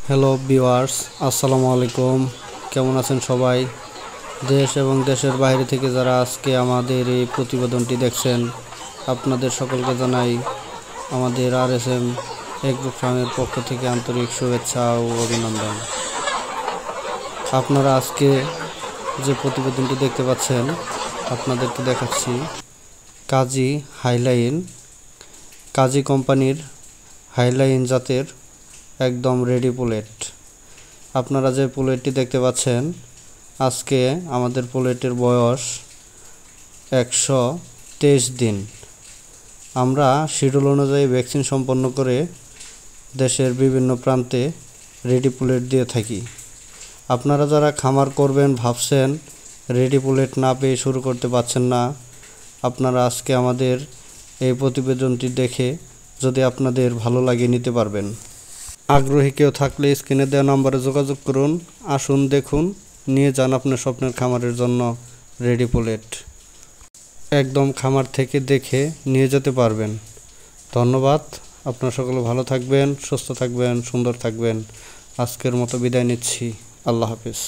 Hello viewers, আসসালামু আলাইকুম। কেমন আছেন সবাই? দেশ এবং দেশের বাইরে থেকে যারা আজকে আমাদের এই প্রতিবেদনটি দেখছেন, আপনাদের সকলকে জানাই আমাদের RSM এগ্রো ফার্মের পক্ষ থেকে আন্তরিক শুভেচ্ছা ও অভিনন্দন। আপনারা আজকে যে প্রতিবেদনটি দেখতে পাচ্ছেন, আপনাদেরকে দেখাচ্ছি কাজী কোম্পানির হাইলাইন জাতের একদম রেডি পুলেট। আপনারা যে পুলেটটি দেখতে পাচ্ছেন, আজকে আমাদের পুলেটের বয়স 123 দিন। আমরা শিডিউল অনুযায়ী ভ্যাকসিন সম্পন্ন করে দেশের বিভিন্ন প্রান্তে রেডি পুলেট দিয়ে থাকি। আপনারা যারা খামার করবেন ভাবছেন, রেডি পুলেট না পেয়ে শুরু করতে পারছেন না, আপনারা আজকে আমাদের এই প্রতিবেদনটি দেখে যদি আপনাদের ভালো লাগে নিতে পারবেন। আগ্রহী কেউ থাকলে স্ক্রিনে দেওয়া নম্বরে যোগাযোগ করুন। আসুন, দেখুন, নিয়ে যান আপনার স্বপ্নের খামারের জন্য রেডি পুলেট। একদম খামার থেকে দেখে নিয়ে যেতে পারবেন। ধন্যবাদ। আপনারা সকলে ভালো থাকবেন, সুস্থ থাকবেন, সুন্দর থাকবেন। আজকের মতো বিদায় নিচ্ছি। আল্লাহ হাফিজ।